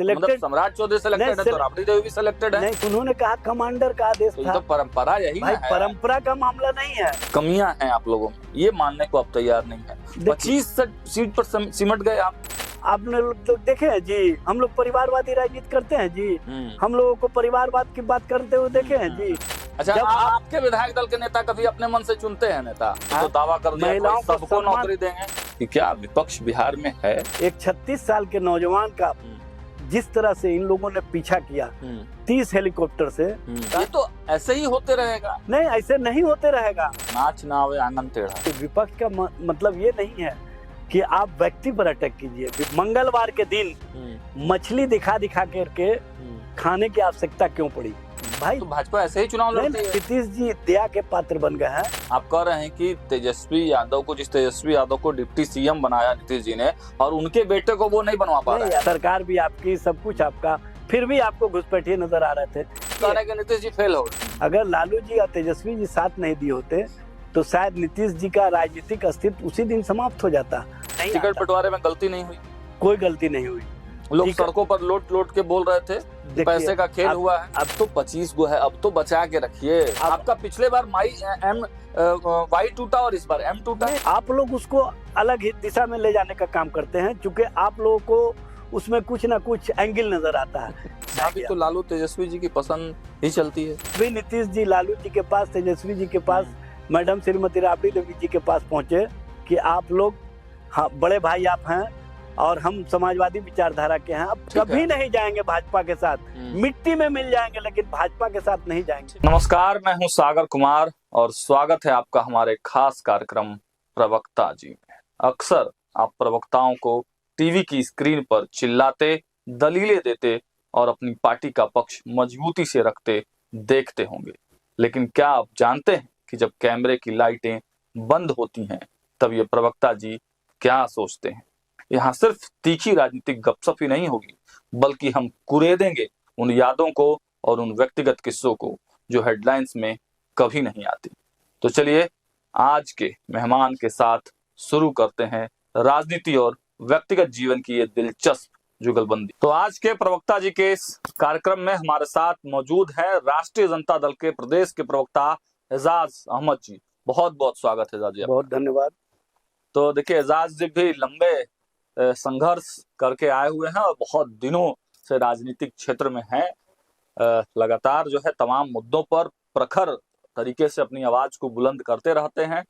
मतलब सम्राट चौधरी सिलेक्टेड है तो राबड़ी देवी भी सिलेक्टेड है। नहीं, उन्होंने कहा कमांडर का आदेश तो था। तो परंपरा यही भाई है। परंपरा का मामला नहीं है। कमियां हैं आप लोगों में, ये मानने को आप तैयार नहीं है। 25 सीट पर सिमट गए आप। आपने लोग देखे हैं जी, हम लोग परिवारवादी राजनीति करते हैं जी, हम लोगों को परिवारवाद की बात करते हुए देखे हैं जी। अच्छा, आपके विधायक दल के नेता कभी अपने मन से चुनते हैं नेता? तो दावा कर दिया महिलाओं को सबको नौकरी देंगे कि क्या विपक्ष बिहार में है? एक 36 साल के नौजवान का जिस तरह से इन लोगों ने पीछा किया 30 हेलीकॉप्टर से, ये तो ऐसे ही होते रहेगा। नहीं, ऐसे नहीं होते रहेगा। नाच ना आवे आंगन टेढ़ा। विपक्ष का मतलब ये नहीं है कि आप व्यक्ति पर अटैक कीजिए। मंगलवार के दिन मछली दिखा दिखा करके खाने की आवश्यकता क्यों पड़ी भाई? तो भाजपा ऐसे ही चुनाव लड़ती है। नीतीश जी दया के पात्र बन गए हैं। आप कह रहे हैं कि तेजस्वी यादव को, जिस तेजस्वी यादव को डिप्टी सीएम बनाया नीतीश जी ने, और उनके बेटे को वो नहीं बनवा पा रहे हैं। सरकार भी आपकी, सब कुछ आपका, फिर भी आपको घुसपैठिए नजर आ रहे थे। कह रहे कि नीतीश जी फेल हो गए। अगर लालू जी और तेजस्वी जी साथ नहीं दिए होते तो शायद नीतीश जी का राजनीतिक अस्तित्व उसी दिन समाप्त हो जाता। टिकट बंटवारे में गलती नहीं हुई, कोई गलती नहीं हुई। लोग सड़कों पर लोट के बोल रहे थे पैसे का खेल हुआ है। अब तो 25 गो है, अब तो बचा के रखिए। आपका पिछले बार वाई टूटा और इस बार एम टूटा। आप लोग उसको अलग ही दिशा में ले जाने का काम करते हैं, क्योंकि आप लोगों को उसमें कुछ ना कुछ एंगल नजर आता है। अभी तो लालू तेजस्वी जी की पसंद ही चलती है। भी नीतीश जी लालू जी के पास, तेजस्वी जी के पास, मैडम श्रीमती राबड़ी देवी जी के पास पहुंचे कि आप लोग, हाँ, बड़े भाई आप हैं और हम समाजवादी विचारधारा के हैं, अब कभी नहीं जाएंगे भाजपा के साथ, मिट्टी में मिल जाएंगे लेकिन भाजपा के साथ नहीं जाएंगे। नमस्कार, मैं हूं सागर कुमार और स्वागत है आपका हमारे खास कार्यक्रम प्रवक्ता जी में। अक्सर आप प्रवक्ताओं को टीवी की स्क्रीन पर चिल्लाते, दलीलें देते और अपनी पार्टी का पक्ष मजबूती से रखते देखते होंगे, लेकिन क्या आप जानते हैं कि जब कैमरे की लाइटें बंद होती हैं तब ये प्रवक्ता जी क्या सोचते हैं? यहाँ सिर्फ तीखी राजनीतिक गपशप ही नहीं होगी, बल्कि हम कुरेदेंगे उन यादों को और उन व्यक्तिगत किस्सों को जो हेडलाइंस में कभी नहीं आती। तो चलिए आज के मेहमान के साथ शुरू करते हैं राजनीति और व्यक्तिगत जीवन की ये दिलचस्प जुगलबंदी। तो आज के प्रवक्ता जी के इस कार्यक्रम में हमारे साथ मौजूद है राष्ट्रीय जनता दल के प्रदेश के प्रवक्ता एजाज अहमद जी। बहुत बहुत स्वागत है एजाज जी। बहुत धन्यवाद। तो देखिए, एजाज जी भी लंबे संघर्ष करके आए हुए हैं और बहुत दिनों से राजनीतिक क्षेत्र में हैं। लगातार जो है तमाम मुद्दों पर प्रखर तरीके से अपनी आवाज को बुलंद करते रहते हैं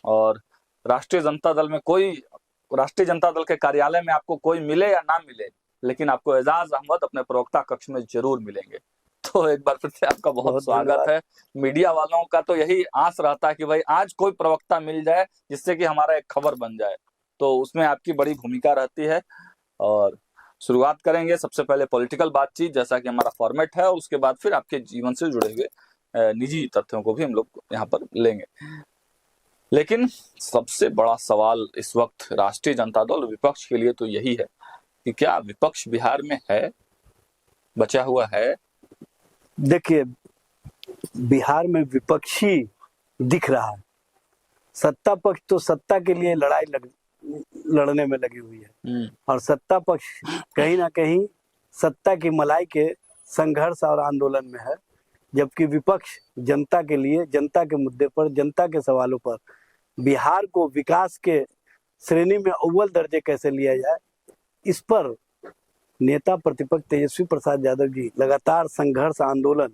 और राष्ट्रीय जनता दल के कार्यालय में आपको कोई मिले या ना मिले, लेकिन आपको एजाज अहमद अपने प्रवक्ता कक्ष में जरूर मिलेंगे। तो एक बार फिर से आपका बहुत स्वागत है। मीडिया वालों का तो यही आस रहता है कि भाई आज कोई प्रवक्ता मिल जाए जिससे कि हमारा एक खबर बन जाए, तो उसमें आपकी बड़ी भूमिका रहती है। और शुरुआत करेंगे सबसे पहले पॉलिटिकल बातचीत, जैसा कि हमारा फॉर्मेट है, और उसके बाद फिर आपके जीवन से जुड़े हुए निजी तथ्यों को भी हम लोग यहाँ पर लेंगे। लेकिन सबसे बड़ा सवाल इस वक्त राष्ट्रीय जनता दल विपक्ष के लिए तो यही है कि क्या विपक्ष बिहार में है, बचा हुआ है? देखिए, बिहार में विपक्षी दिख रहा है, सत्ता पक्ष तो सत्ता के लिए लड़ने में लगी हुई है और सत्ता पक्ष कहीं ना कहीं सत्ता की मलाई के संघर्ष और आंदोलन में है, जबकि विपक्ष जनता के लिए, जनता के मुद्दे पर, जनता के सवालों पर, बिहार को विकास के श्रेणी में अव्वल दर्जे कैसे लिया जाए, इस पर नेता प्रतिपक्ष तेजस्वी प्रसाद यादव जी लगातार संघर्ष, आंदोलन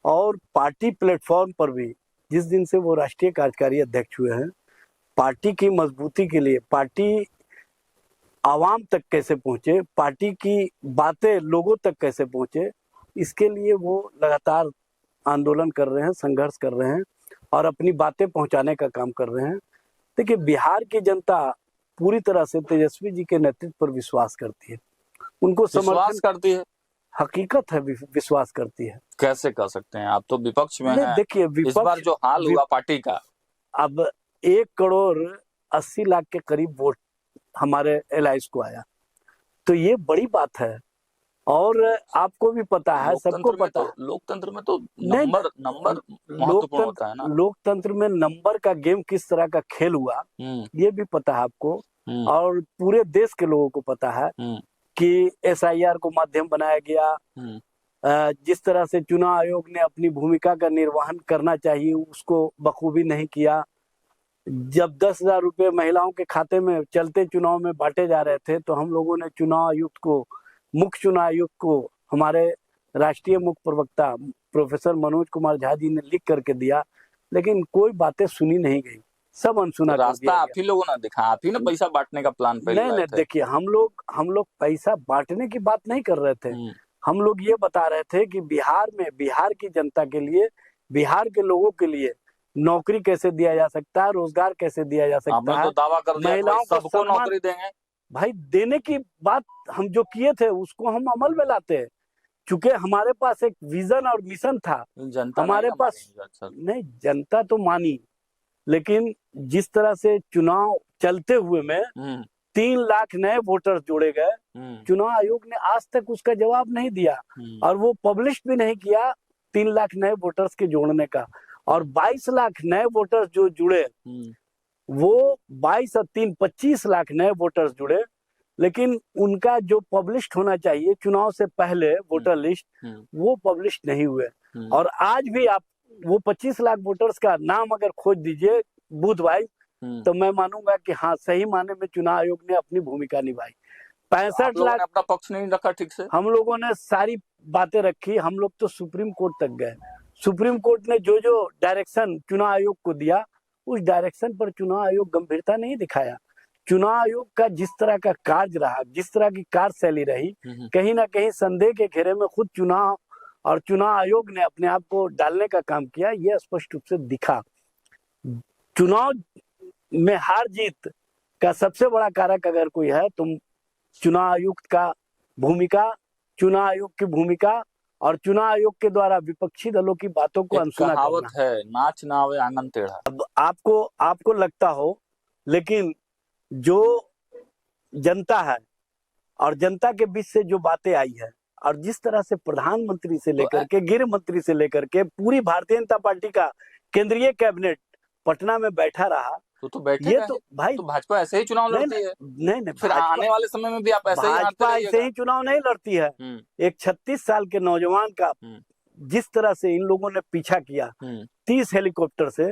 और पार्टी प्लेटफॉर्म पर भी, जिस दिन से वो राष्ट्रीय कार्यकारी अध्यक्ष हुए हैं, पार्टी की मजबूती के लिए, पार्टी आवाम तक कैसे पहुंचे, पार्टी की बातें लोगों तक कैसे पहुंचे, इसके लिए वो लगातार आंदोलन कर रहे हैं, संघर्ष कर रहे हैं और अपनी बातें पहुंचाने का काम कर रहे हैं। देखिए, बिहार की जनता पूरी तरह से तेजस्वी जी के नेतृत्व पर विश्वास करती है, उनको समर्थन करती है, हकीकत है, विश्वास करती है। कैसे कर सकते हैं, आप तो विपक्ष में हैं। देखिए, इस बार जो हाल हुआ पार्टी का, अब 1,80,00,000 के करीब वोट हमारे एलायंस को आया, तो ये बड़ी बात है। और आपको भी पता है, सबको पता है, लोकतंत्र में तो नंबर महत्वपूर्ण होता है ना। लोकतंत्र में नंबर का गेम किस तरह का खेल हुआ ये भी पता है आपको, और पूरे देश के लोगों को पता है कि SIR को माध्यम बनाया गया, जिस तरह से चुनाव आयोग ने अपनी भूमिका का निर्वहन करना चाहिए उसको बखूबी नहीं किया। जब 10,000 रुपये महिलाओं के खाते में चलते चुनाव में बांटे जा रहे थे तो हम लोगों ने मुख्य चुनाव आयुक्त को हमारे राष्ट्रीय मुख्य प्रवक्ता प्रोफेसर मनोज कुमार झा जी ने लिख करके दिया, लेकिन कोई बातें सुनी नहीं गई, सब अनसुना कर रास्ता आप ही लोगों ने दिखा, आप ही ने पैसा बांटने का प्लान पहले नहीं, देखिए हम लोग पैसा बांटने की बात नहीं कर रहे थे। हम लोग ये बता रहे थे कि बिहार की जनता के लिए, बिहार के लोगों के लिए नौकरी कैसे दिया जा सकता है, रोजगार कैसे दिया जा सकता है। तो दावा कर दिया महिलाओं को सबको नौकरी देंगे। भाई देने की बात हम जो किए थे उसको हम अमल में लाते हैं, चूंकि हमारे पास एक विजन और मिशन था। जनता हमारे पास नहीं, जनता तो मानी, लेकिन जिस तरह से चुनाव चलते हुए में 3 लाख नए वोटर जोड़े गए, चुनाव आयोग ने आज तक उसका जवाब नहीं दिया और वो पब्लिश भी नहीं किया 3 लाख नए वोटर्स के जोड़ने का। और 22 लाख नए वोटर्स जो जुड़े, वो 22 और 3 25 लाख नए वोटर्स जुड़े, लेकिन उनका जो पब्लिश होना चाहिए चुनाव से पहले वोटर लिस्ट, वो पब्लिश नहीं हुए। और आज भी आप वो 25 लाख वोटर्स का नाम अगर खोज दीजिए बूथ वाइज, तो मैं मानूंगा कि हाँ सही माने में चुनाव आयोग ने अपनी भूमिका निभाई। 65 लाख अपना पक्ष नहीं रखा ठीक से, हम लोगों ने सारी बातें रखी। हम लोग तो सुप्रीम कोर्ट तक गए, सुप्रीम कोर्ट ने जो जो डायरेक्शन चुनाव आयोग को दिया उस डायरेक्शन पर चुनाव आयोग गंभीरता नहीं दिखाया। चुनाव आयोग का जिस तरह का कार्य रहा, जिस तरह की कार्यशैली रही, कहीं ना कहीं संदेह के घेरे में खुद चुनाव और चुनाव आयोग ने अपने आप को डालने का काम किया, यह स्पष्ट रूप से दिखा। चुनाव में हार जीत का सबसे बड़ा कारक अगर कोई है तो चुनाव आयुक्त का भूमिका, चुनाव आयोग की भूमिका और चुनाव आयोग के द्वारा विपक्षी दलों की बातों को अनसुना करना है, नाच ना आवे आंगन टेढ़ा। अब आपको लगता हो, लेकिन जो जनता है और जनता के बीच से जो बातें आई है और जिस तरह से प्रधानमंत्री से लेकर के गृह मंत्री से लेकर के पूरी भारतीय जनता पार्टी का केंद्रीय कैबिनेट पटना में बैठा रहा, तो बैठे ये तो भाई तो भाजिपा ऐसे ही चुनाव लड़ती है। नहीं, फिर आने वाले समय में भी आप ऐसे ही भाजपा ऐसे ही चुनाव नहीं लड़ती है। एक 36 साल के नौजवान का जिस तरह से इन लोगों ने पीछा किया 30 हेलीकॉप्टर से,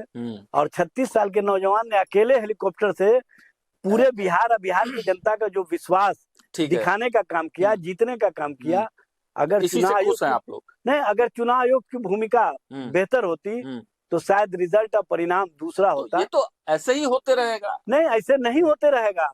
और 36 साल के नौजवान ने अकेले हेलीकॉप्टर से पूरे बिहार की जनता का जो विश्वास दिखाने का काम किया, जीतने का काम किया। अगर चुनाव आयोग की भूमिका बेहतर होती तो शायद रिजल्ट और परिणाम दूसरा होता। ये तो ऐसे ही होते रहेगा। नहीं, ऐसे नहीं होते रहेगा।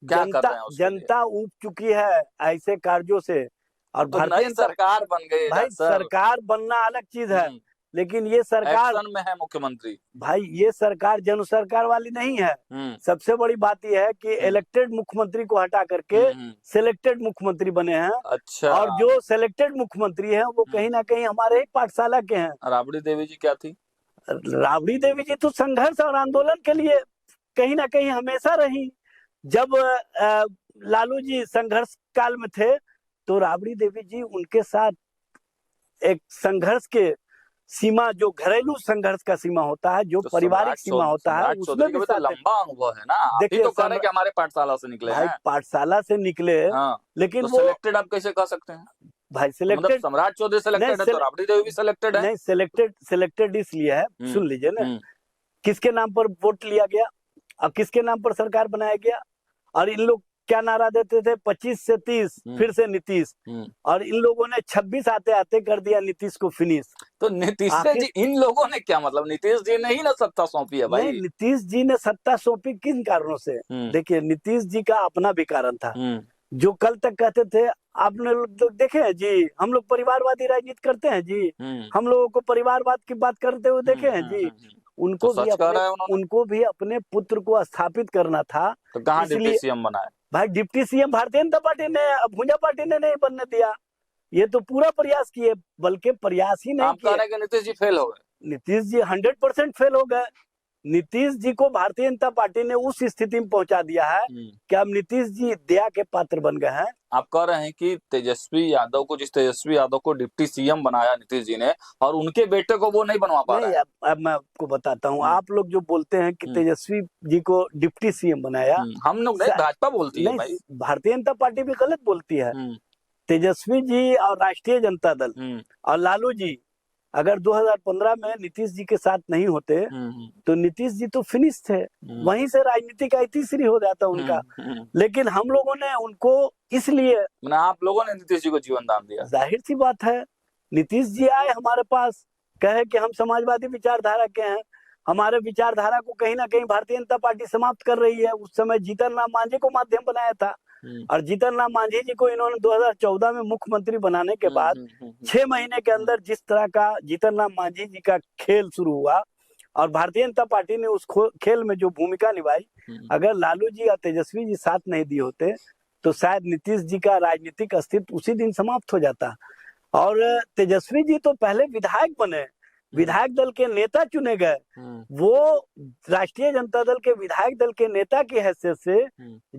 जनता ऊब चुकी है ऐसे कार्यों से, और तो भारतीय सरकार बन गई भाई। सरकार बनना अलग चीज है, लेकिन ये सरकार एक्शन में है मुख्यमंत्री। भाई ये सरकार जन सरकार वाली नहीं है। सबसे बड़ी बात यह है कि इलेक्टेड मुख्यमंत्री को हटा करके सिलेक्टेड मुख्यमंत्री बने हैं। अच्छा। और जो सिलेक्टेड मुख्यमंत्री हैं वो कहीं ना कहीं हमारे ही पाठशाला के हैं। राबड़ी देवी जी क्या थी? राबड़ी देवी जी तो संघर्ष और आंदोलन के लिए कहीं ना कहीं हमेशा रही। जब लालू जी संघर्ष काल में थे तो राबड़ी देवी जी उनके साथ एक संघर्ष के सीमा, जो घरेलू संघर्ष का सीमा होता है, जो पारिवारिक सीमा होता है, उसमें भी तो लंबा अनुभव है ना। देखिए तो कह रहे हैं कि हमारे पाठशाला से निकले हैं। पाठशाला से निकले, लेकिन तो सिलेक्टेड आप कैसे कह सकते हैं भाई? सिलेक्टेड मतलब सम्राट चौधरी सिलेक्टेड है तो राबड़ी देवी भी सिलेक्टेड है। नहीं, सिलेक्टेड इसलिए है, सुन लीजिए ना, किसके नाम पर वोट लिया गया और किसके नाम पर सरकार बनाया गया। और इन लोग क्या नारा देते थे? 25 से 30 फिर से नीतीश, और इन लोगों ने 26 आते आते कर दिया नीतीश को फिनिश। तो नीतीश जी, इन लोगों ने क्या मतलब? नीतीश जी ने ही ना सत्ता सौंपी है भाई। नहीं, नीतीश जी ने सत्ता सौंपी किन कारणों से? देखिए, नीतीश जी का अपना भी कारण था। जो कल तक कहते थे, आपने लोग देखे हैं जी, हम लोग परिवारवादी राजनीति करते हैं जी, हम लोगों को परिवारवाद की बात करते हुए देखे हैं जी। उनको भी अपने पुत्र को स्थापित करना था। तो कहाँ डिप्टी सीएम बनाए? भाई deputy CM Bharatiya Janata party ने, भुजा पार्टी ने नहीं बनने दिया। ये तो पूरा प्रयास किए, बल्कि प्रयास ही नहीं किए। नीतीश जी फेल हो गए। नीतीश जी 100% फेल हो गए। नीतीश जी को भारतीय जनता पार्टी ने उस स्थिति में पहुंचा दिया है कि अब नीतीश जी दया के पात्र बन गए हैं। आप कह रहे हैं कि तेजस्वी यादव को, जिस तेजस्वी यादव को डिप्टी सीएम बनाया नीतीश जी ने, और उनके बेटे को वो नहीं बनवा पा रहे हैं। अब मैं आपको बताता हूँ, आप लोग जो बोलते हैं कि तेजस्वी जी को डिप्टी सीएम बनाया, हम लोग नहीं, भाजपा बोलती है भाई। भारतीय जनता पार्टी भी गलत बोलती है। तेजस्वी जी और राष्ट्रीय जनता दल और लालू जी अगर 2015 में नीतीश जी के साथ नहीं होते तो नीतीश जी तो फिनिश थे, वहीं से राजनीति का तीसरी हो जाता उनका। लेकिन हम लोगों ने उनको इसलिए, आप लोगों ने नीतीश जी को जीवन दान दिया। जाहिर सी बात है, नीतीश जी आए हमारे पास, कहे कि हम समाजवादी विचारधारा के हैं, हमारे विचारधारा को कहीं ना कहीं भारतीय जनता पार्टी समाप्त कर रही है। उस समय जीतन राम मांझी को माध्यम बनाया था, और जीतन राम मांझी जी को इन्होंने 2014 में मुख्यमंत्री बनाने के बाद 6 महीने के अंदर जिस तरह का जीतन राम मांझी जी का खेल शुरू हुआ, और भारतीय जनता पार्टी ने उस खेल में जो भूमिका निभाई, अगर लालू जी और तेजस्वी जी साथ नहीं दिए होते तो शायद नीतीश जी का राजनीतिक अस्तित्व उसी दिन समाप्त हो जाता। और तेजस्वी जी तो पहले विधायक बने, विधायक दल के नेता चुने गए, वो राष्ट्रीय जनता दल के विधायक दल के नेता की हैसियत से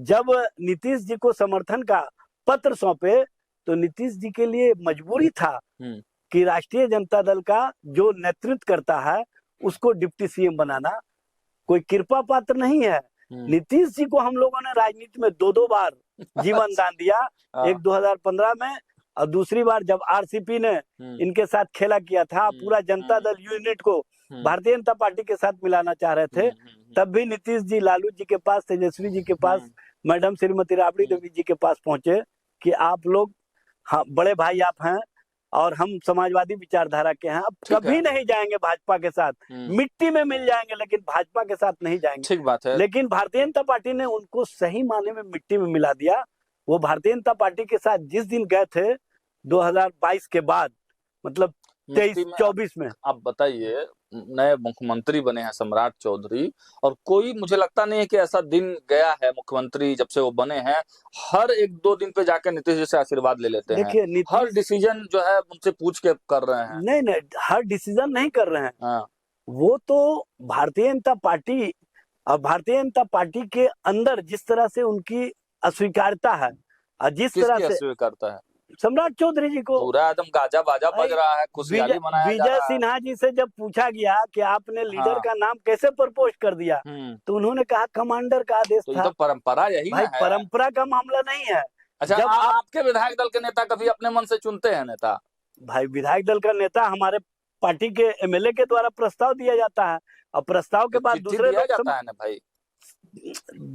जब नीतीश जी को समर्थन का पत्र सौंपे तो नीतीश जी के लिए मजबूरी था कि राष्ट्रीय जनता दल का जो नेतृत्व करता है उसको डिप्टी सीएम बनाना कोई कृपा पात्र नहीं है। नीतीश जी को हम लोगों ने राजनीति में 2 बार जीवन दान दिया, एक 2015 में और दूसरी बार जब आरसीपी ने इनके साथ खेला किया था, पूरा जनता दल यूनिट को भारतीय जनता पार्टी के साथ मिलाना चाह रहे थे, तब भी नीतीश जी लालू जी के पास, तेजस्वी जी के पास, मैडम श्रीमती राबड़ी देवी जी के पास पहुंचे कि आप लोग, हाँ, बड़े भाई आप हैं और हम समाजवादी विचारधारा के हैं, अब कभी नहीं जाएंगे भाजपा के साथ, मिट्टी में मिल जाएंगे लेकिन भाजपा के साथ नहीं जाएंगे। ठीक बात है। लेकिन भारतीय जनता पार्टी ने उनको सही माने में मिट्टी में मिला दिया। वो भारतीय जनता पार्टी के साथ जिस दिन गए थे 2022 के बाद, मतलब 23-24 में। अब बताइए, नए मुख्यमंत्री बने हैं सम्राट चौधरी, और कोई, मुझे लगता नहीं है कि ऐसा दिन गया है मुख्यमंत्री जब से वो बने हैं, हर 1-2 दिन पे जाकर नीतीश जी से आशीर्वाद ले लेते हैं। हर डिसीजन जो है उनसे पूछ के कर रहे हैं। नहीं, हर डिसीजन नहीं कर रहे हैं। वो तो भारतीय जनता पार्टी और भारतीय जनता पार्टी के अंदर जिस तरह से उनकी अस्वीकारता है, और जिस तरह से अस्वीकारता है सम्राट चौधरी जी को, पूरा एकदम गाजा बाजा बज रहा है, खुशहाली मनाया जा रहा है। विजय सिन्हा जी से जब पूछा गया कि आपने लीडर का नाम कैसे प्रपोज कर दिया, तो उन्होंने कहा कमांडर का आदेश था। तो परंपरा यही भाई, परंपरा का मामला नहीं है। अच्छा, जब आपके विधायक दल के नेता कभी अपने मन से चुनते हैं नेता? भाई, विधायक दल का नेता हमारे पार्टी के एमएलए के द्वारा प्रस्ताव दिया जाता है, और प्रस्ताव के बाद दूसरे जाता है ना भाई।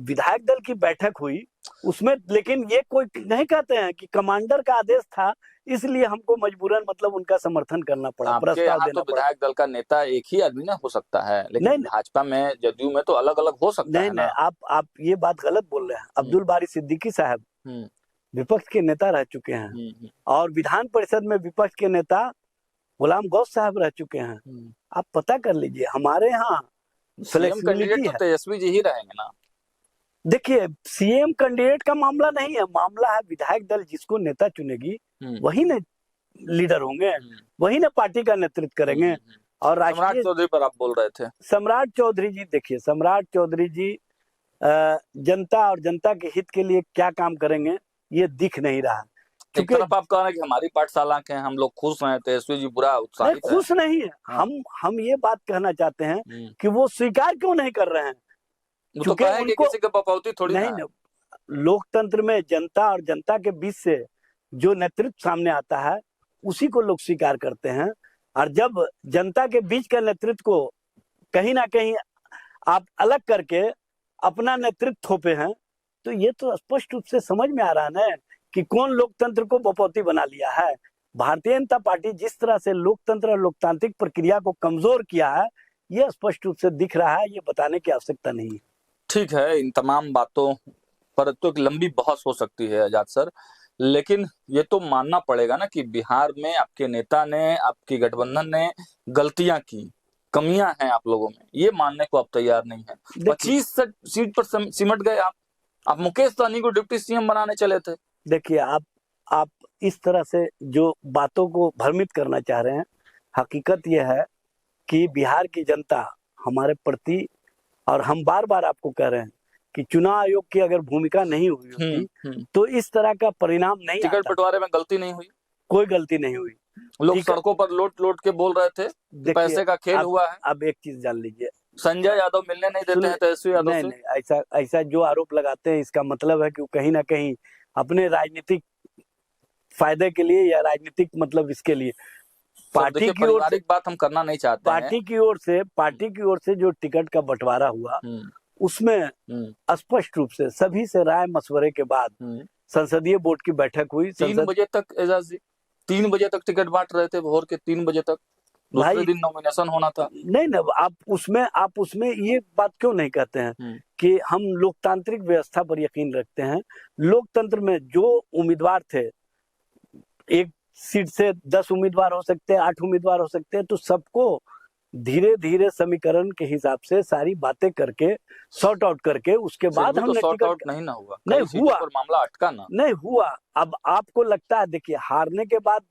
विधायक दल की बैठक हुई उसमें, लेकिन ये कोई नहीं कहते हैं कि कमांडर का आदेश था इसलिए हमको मजबूरन मतलब उनका समर्थन करना पड़ा, प्रस्ताव देना पड़ा। विधायक दल का नेता एक ही आदमी ना हो सकता है, लेकिन भाजपा में, जदयू में तो अलग अलग हो सकता है। नहीं, आप ये बात गलत बोल रहे हैं। अब्दुल बारी सिद्दीकी साहब विपक्ष के नेता रह चुके हैं, और विधान परिषद में विपक्ष के नेता गुलाम गौस साहब रह चुके हैं। आप पता कर लीजिए, हमारे यहाँ फ्लेक्सिबिलिटी है। तो तेजस्वी जी ही रहेंगे ना। देखिए, सीएम कैंडिडेट का मामला नहीं है, मामला है विधायक दल जिसको नेता चुनेगी वही ने लीडर होंगे, वही ने पार्टी का नेतृत्व करेंगे। और सम्राट चौधरी पर आप बोल रहे थे। सम्राट चौधरी जी, देखिए, सम्राट चौधरी जी जनता और जनता के हित के लिए क्या काम करेंगे ये दिख नहीं रहा। एक तरफ आप कह रहे हैं कि हमारी पाठशाला के हम लोग खुश हैं, तेजस्वी जी बुरा उत्साहित है। खुश नहीं है। हम ये बात कहना चाहते हैं कि वो स्वीकार क्यों नहीं कर रहे हैं, क्योंकि उनको किसी के बपौती थोड़ी नहीं। लोकतंत्र में जनता और जनता के बीच से जो नेतृत्व सामने आता है उसी को लोग स्वीकार करते हैं, और जब जनता के बीच का नेतृत्व को कहीं ना कहीं आप अलग करके अपना नेतृत्व थोपे हैं, तो ये तो स्पष्ट रूप से समझ में आ रहा है ना कि कौन लोकतंत्र को बपौती बना लिया है। भारतीय जनता पार्टी जिस तरह से लोकतंत्र और लोकतांत्रिक प्रक्रिया को कमजोर किया है, ये स्पष्ट रूप से दिख रहा है, ये बताने की आवश्यकता नहीं है। ठीक है, इन तमाम बातों पर तो एक लंबी बहस हो सकती है आजाद सर, लेकिन ये तो मानना पड़ेगा ना कि बिहार में आपके नेता ने, आपकी गठबंधन ने गलतियां की, कमियां हैं आप लोगों में, ये मानने को आप तैयार नहीं है। 25 सीट पर सिमट गए आप मुकेश सहनी को डिप्टी सीएम बनाने चले थे। देखिए, आप इस तरह से जो बातों को भ्रमित करना चाह रहे हैं, हकीकत यह है कि बिहार की जनता हमारे प्रति और हम बार बार आपको कह रहे हैं कि चुनाव आयोग की अगर भूमिका नहीं हुई होती तो इस तरह का परिणाम नहीं आता। टिकट बंटवारे में गलती नहीं हुई, कोई गलती नहीं हुई। लोग सड़कों पर लोट लोट के बोल रहे थे कि पैसे का खेल हुआ है। अब एक चीज जान लीजिए, संजय यादव मिलने नहीं देते हैं तेजस्वी यादव से। नहीं, ऐसा जो आरोप लगाते हैं इसका मतलब है कि वो कहीं ना कहीं अपने राजनीतिक फायदे के लिए या राजनीतिक मतलब इसके लिए पार्टी की ओर से बात हम करना नहीं चाहते हैं। पार्टी की ओर से जो टिकट का बंटवारा हुआ उसमें स्पष्ट रूप से सभी से राय मशवरे के बाद संसदीय बोर्ड की बैठक हुई। 3 बजे तक एजाज जी 3 बजे तक टिकट बांट रहे थे, भोर के 3 बजे तक। दूसरे दिन नॉमिनेशन होना था। नहीं, आप उसमें ये बात क्यों नहीं कहते हैं कि हम लोकतांत्रिक व्यवस्था पर यकीन रखते हैं। लोकतंत्र में जो उम्मीदवार थे, एक सीट से 10 उम्मीदवार हो सकते हैं, 8 उम्मीदवार हो सकते हैं, तो सबको धीरे धीरे समीकरण के हिसाब से सारी बातें करके सॉर्ट आउट करके उसके बाद हमने सॉर्ट आउट नहीं ना हुआ, नहीं हुआ, मामला अटका ना, नहीं हुआ। अब आपको लगता है, देखिए हारने के बाद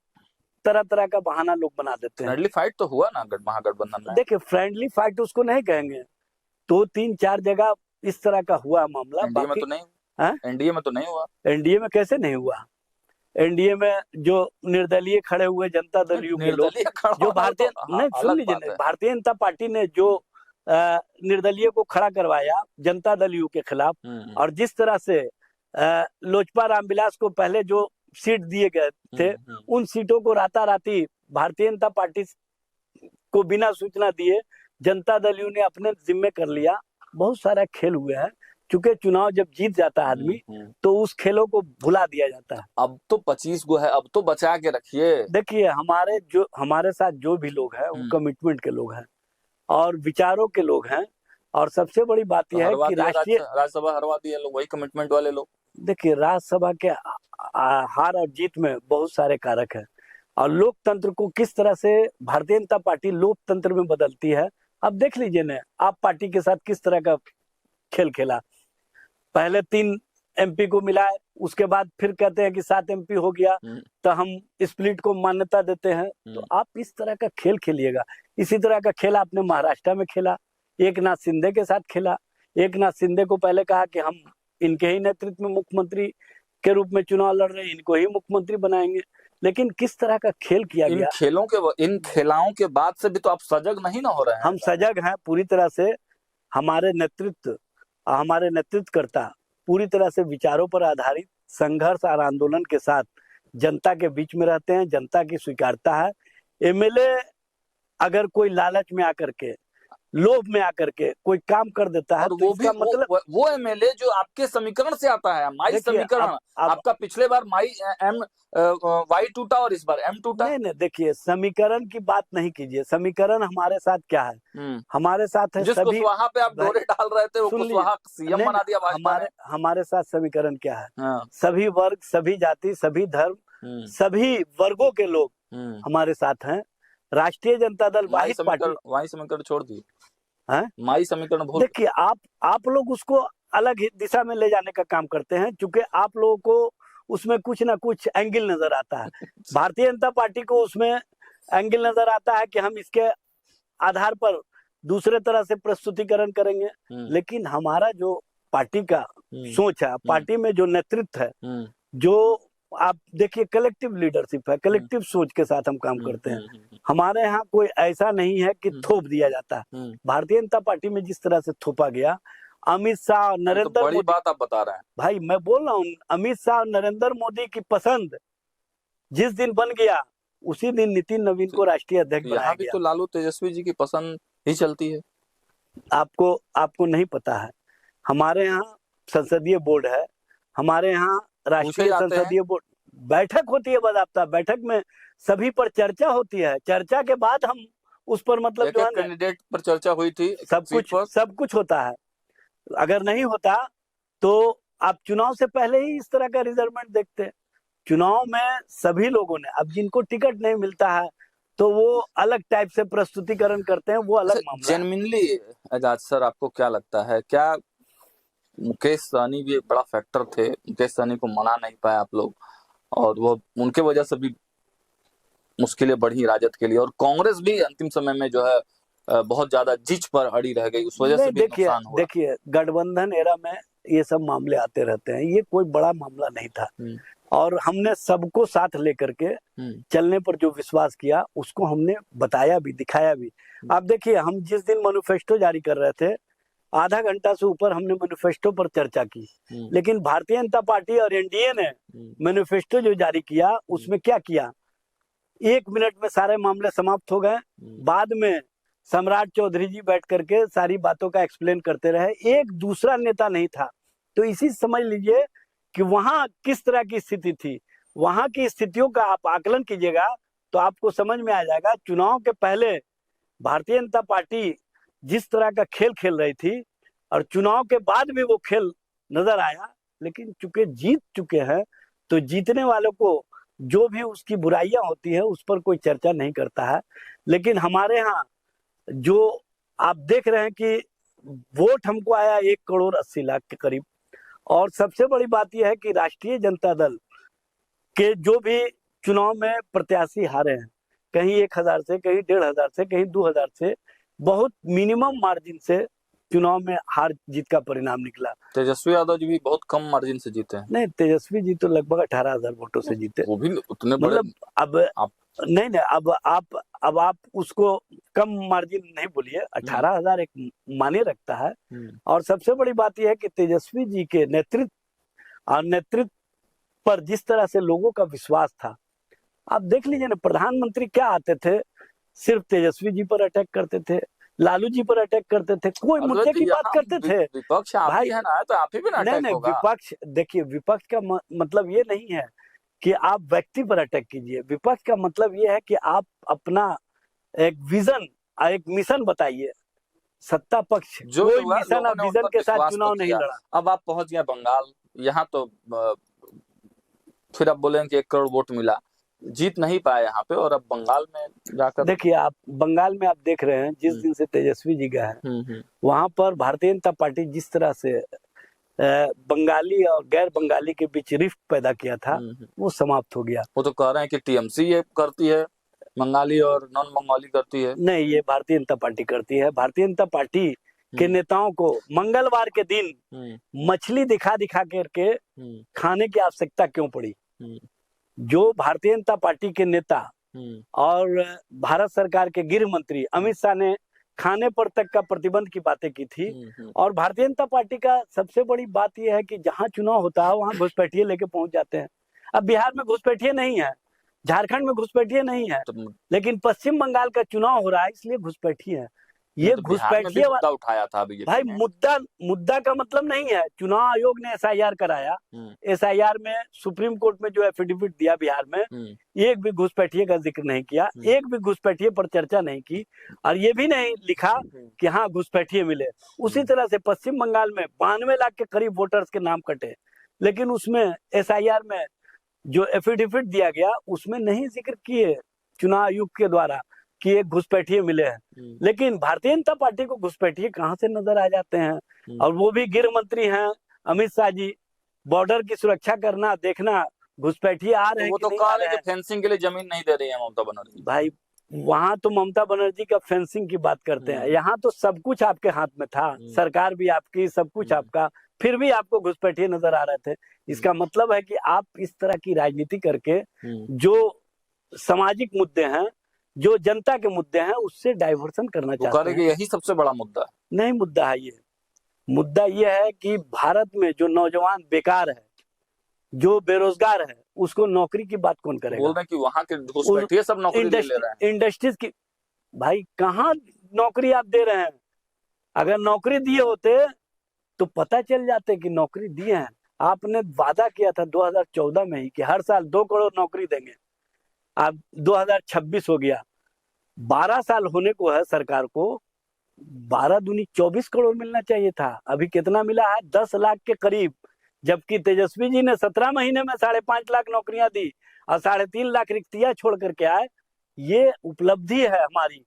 तरह तरह का बहाना लोग बना देते हैं। फ्रेंडली फाइट तो हुआ ना महागठबंधन में। देखिए फ्रेंडली फाइट उसको नहीं कहेंगे, 2-3-4 जगह इस तरह का हुआ मामला। एनडीए में तो नहीं, एनडीए में तो नहीं हुआ। एनडीए में कैसे नहीं हुआ? एनडीए में जो निर्दलीय खड़े हुए जनता दल यू के लोग, जो भारतीय नहीं सुन लीजिए, भारतीय जनता पार्टी ने जो निर्दलीय को खड़ा करवाया जनता दल यू के खिलाफ, और जिस तरह से लोजपा रामविलास को पहले जो सीट दिए गए थे उन सीटों को राताराती भारतीय जनता पार्टी को बिना सूचना दिए जनता दल यू ने अपने जिम्मे कर लिया। बहुत सारा खेल हुआ है, क्योंकि चुनाव जब जीत जाता है आदमी तो उस खेलों को भुला दिया जाता है। अब तो 25 गो है, अब तो बचा के रखिए। देखिए हमारे साथ जो भी लोग हैं वो कमिटमेंट के लोग हैं और विचारों के लोग हैं, और सबसे बड़ी बात यह है कि राष्ट्रीय राज्यसभा हरवा दिए लोग, वही कमिटमेंट वाले लोग। देखिए राज्यसभा के हार और जीत में बहुत सारे कारक हैं, और लोकतंत्र को किस तरह से भारतीय जनता पार्टी लोकतंत्र में बदलती है अब देख लीजिए ना। आप पार्टी के साथ किस तरह का खेल खेला, पहले 3 एमपी को मिलाए, उसके बाद फिर कहते हैं कि 7 एमपी हो गया तो हम स्प्लिट को मान्यता देते हैं। तो आप इस तरह का खेल खेलिएगा। इसी तरह का खेल आपने महाराष्ट्र में खेला, एकनाथ शिंदे के साथ खेला। एकनाथ शिंदे को पहले कहा कि हम इनके ही नेतृत्व में मुख्यमंत्री के रूप में चुनाव लड़ रहे हैं, इनको ही मुख्यमंत्री बनाएंगे। लेकिन किस तरह का खेल किया गया। इन खेलाओं के बाद से भी तो आप सजग नहीं ना हो रहे हैं। हम सजग हैं पूरी तरह से। हमारे नेतृत्वकर्ता पूरी तरह से विचारों पर आधारित संघर्ष और आंदोलन के साथ जनता के बीच में रहते हैं, जनता की स्वीकारता है। एमएलए अगर कोई लालच में आकर के, लोभ में आकर के कोई काम कर देता है, तो इसका मतलब वो एमएलए जो आपके समीकरण से आता है, माई समीकरण। आपका पिछले बार माई वाई टूटा और इस बार एम टूटा। नहीं, देखिए समीकरण की बात नहीं कीजिए। समीकरण हमारे साथ क्या है, हमारे साथ है सभी। वहां पे आप डोरे डाल रहे थे, वो सीएम बना दिया भाजपा ने। हमारे साथ समीकरण क्या है, सभी वर्ग, सभी जाति, सभी धर्म, सभी वर्गों के लोग हमारे साथ हैं। राष्ट्रीय जनता दल वाहिद पार्टी। वाई समीकरण छोड़ दी, माई समीकरण भूल। देखिए आप लोग उसको अलग ही दिशा में ले जाने का काम करते हैं, क्योंकि आप लोगों को उसमें कुछ ना कुछ एंगल नजर आता है। भारतीय जनता पार्टी को उसमें एंगल नजर आता है कि हम इसके आधार पर दूसरे तरह से प्रस्तुतिकरण करेंगे। लेकिन हमारा जो पार्टी का सोच है, पार्टी में जो नेतृत्व है, जो आप देखिए कलेक्टिव लीडरशिप है, कलेक्टिव सोच के साथ हम काम करते हैं। हमारे यहाँ कोई ऐसा नहीं है कि थोप दिया जाता है। भारतीय जनता पार्टी में जिस तरह से थोपा गया, अमित शाह, नरेंद्र मोदी, बात आप बता रहे हैं भाई, मैं बोल रहा हूँ, अमित शाह, नरेंद्र मोदी की पसंद जिस दिन बन गया उसी दिन नितिन नवीन को राष्ट्रीय अध्यक्ष बनाया गया। तो लालू तेजस्वी जी की पसंद ही चलती है। आपको नहीं पता है, हमारे यहाँ संसदीय बोर्ड है, हमारे यहाँ राष्ट्रीय संसदीय बोर्ड बैठक होती है, बाकायदा बैठक में सभी पर चर्चा होती है। चर्चा के बाद हम उस पर मतलब जो है कैंडिडेट पर चर्चा हुई थी, सब कुछ होता है। अगर नहीं होता तो आप चुनाव से पहले ही इस तरह का रिजर्वमेंट देखते हैं। चुनाव में सभी लोगों ने, अब जिनको टिकट नहीं मिलता है तो वो अलग टाइप से प्रस्तुतिकरण करते हैं, वो अलग मामला है। जेन्युइनली एजाज सर, आपको क्या लगता है, क्या मुकेश सहनी भी एक बड़ा फैक्टर थे? मुकेश सहनी को मना नहीं पाए आप लोग, और वो उनके वजह से भी मुश्किलें बढ़ी राजद के लिए, और कांग्रेस भी अंतिम समय में जो है बहुत ज्यादा जिच पर अड़ी रह गई, उस वजह से भी नुकसान हुआ। देखिए गठबंधन एरा में ये सब मामले आते रहते हैं, ये कोई बड़ा मामला नहीं था और हमने सबको साथ लेकर के चलने पर जो विश्वास किया उसको हमने बताया भी, दिखाया भी। आप देखिए हम जिस दिन मैनिफेस्टो जारी कर रहे थे, आधा घंटा से ऊपर हमने मैनिफेस्टो पर चर्चा की, लेकिन भारतीय जनता पार्टी और एनडीए ने मैनिफेस्टो जो जारी किया उसमें क्या किया, 1 मिनट में सारे मामले समाप्त हो गए। बाद में सम्राट चौधरी जी बैठ करके सारी बातों का एक्सप्लेन करते रहे, एक दूसरा नेता नहीं था। तो इसी समझ लीजिए कि वहां किस तरह की स्थिति थी, वहां की स्थितियों का आप आकलन कीजिएगा तो आपको समझ में आ जाएगा। चुनाव के पहले भारतीय जनता पार्टी जिस तरह का खेल खेल रही थी और चुनाव के बाद भी वो खेल नजर आया, लेकिन चूंकि जीत चुके हैं तो जीतने वालों को जो भी उसकी बुराइयां होती है उस पर कोई चर्चा नहीं करता है। लेकिन हमारे यहाँ जो आप देख रहे हैं कि वोट हमको आया 1,80,00,000 के करीब, और सबसे बड़ी बात यह है कि राष्ट्रीय जनता दल के जो भी चुनाव में प्रत्याशी हारे हैं, कहीं 1,000 से, कहीं 1,500 से, कहीं 2,000 से, बहुत मिनिमम मार्जिन से चुनाव में हार जीत का परिणाम निकला। तेजस्वी यादव जी भी बहुत कम मार्जिन से जीते हैं। नहीं, तेजस्वी जी तो लगभग 18,000 वोटों से जीते। वो भी उतने बड़े, मतलब अब नहीं, अब आप उसको कम मार्जिन नहीं बोलिए, 18,000 एक माने रखता है। और सबसे बड़ी बात यह है कि तेजस्वी जी के नेतृत्व पर जिस तरह से लोगों का विश्वास था, आप देख लीजिए ना, प्रधानमंत्री क्या आते थे, सिर्फ तेजस्वी जी पर अटैक करते थे, लालू जी पर अटैक करते थे, कोई मुद्दे की बात करते थे। विपक्ष आप ही है ना, तो आप ही पे अटैक होगा। विपक्ष, देखिए विपक्ष का मतलब ये नहीं है कि आप व्यक्ति पर अटैक कीजिए, विपक्ष का मतलब ये है कि आप अपना एक विजन, एक मिशन बताइए। सत्ता पक्ष जो कोई मिशन और विजन के साथ चुनाव नहीं लड़ा। अब आप पहुंच गए बंगाल, यहाँ तो फिर आप बोलेंगे कि 1 करोड़ वोट मिला, जीत नहीं पाए यहाँ पे, और अब बंगाल में जाकर देखिए, आप बंगाल में आप देख रहे हैं जिस दिन से तेजस्वी जी गए हैं वहां पर भारतीय जनता पार्टी जिस तरह से बंगाली और गैर बंगाली के बीच रिफ्ट पैदा किया था वो समाप्त हो गया। वो तो कह रहे हैं कि टीएमसी ये करती है, बंगाली और नॉन बंगाली करती है। नहीं, ये भारतीय जनता पार्टी करती है। भारतीय जनता पार्टी के नेताओं को मंगलवार के दिन मछली दिखा दिखा करके खाने की आवश्यकता क्यों पड़ी? जो भारतीय जनता पार्टी के नेता और भारत सरकार के गृह मंत्री अमित शाह ने खाने पर तक का प्रतिबंध की बातें की थी। और भारतीय जनता पार्टी का सबसे बड़ी बात यह है कि जहां चुनाव होता है वहां घुसपैठिए लेके पहुंच जाते हैं। अब बिहार में घुसपैठिए नहीं है, झारखंड में घुसपैठिए नहीं है, लेकिन पश्चिम बंगाल का चुनाव हो रहा है इसलिए घुसपैठिए है। ये तो घुसपैठिए मुद्दा उठाया था बीजेपी भाई, मुद्दा का मतलब नहीं है। चुनाव आयोग ने एसआईआर कराया, एसआईआर में सुप्रीम कोर्ट में जो एफिडेविट दिया बिहार में, एक भी घुसपैठिए का जिक्र नहीं किया, एक भी घुसपैठिए पर चर्चा नहीं की, और ये भी नहीं लिखा कि हाँ घुसपैठिए मिले। उसी तरह से पश्चिम बंगाल में 92 लाख के करीब वोटर्स के नाम कटे, लेकिन उसमें एसआईआर में जो एफिडेविट दिया गया उसमें नहीं जिक्र किए चुनाव आयोग के द्वारा कि एक घुसपैठिए मिले हैं। लेकिन भारतीय जनता पार्टी को घुसपैठिए कहां से नजर आ जाते हैं, और वो भी गृह मंत्री हैं अमित शाह जी। बॉर्डर की सुरक्षा करना, देखना घुसपैठिए आ रहे हैं। वो तो कहा कि फेंसिंग के लिए जमीन नहीं दे रही है ममता बनर्जी। भाई वहां तो ममता बनर्जी का फेंसिंग की बात करते हैं, यहाँ तो सब कुछ आपके हाथ में था, सरकार भी आपकी, सब कुछ आपका, फिर भी आपको घुसपैठिए नजर आ रहे थे। इसका मतलब है कि आप इस तरह की राजनीति करके जो सामाजिक मुद्दे हैं, जो जनता के मुद्दे हैं, उससे डाइवर्सन करना चाहते हैं। यही सबसे बड़ा मुद्दा है। नहीं, मुद्दा है ये, मुद्दा ये है कि भारत में जो नौजवान बेकार है, जो बेरोजगार है, उसको नौकरी की बात कौन करेगा? बोल रहे हैं कि वहां के घुसपैठिए सब नौकरी ले रहे हैं। इंडस्ट्रीज की भाई कहाँ नौकरी आप दे रहे हैं? अगर नौकरी दिए होते तो पता चल जाते कि नौकरी दिए हैं। आपने वादा किया था 2014 में ही कि हर साल 2 करोड़ नौकरी देंगे। अब 2026 हो गया, 12 साल होने को है सरकार को, 12 दूनी 24 करोड़ मिलना चाहिए था। अभी कितना मिला है? 10 लाख के करीब, जबकि तेजस्वी जी ने 17 महीने में 5.5 लाख नौकरियां दी और 3.5 लाख रिक्तियां छोड़ करके आए। ये उपलब्धि है हमारी।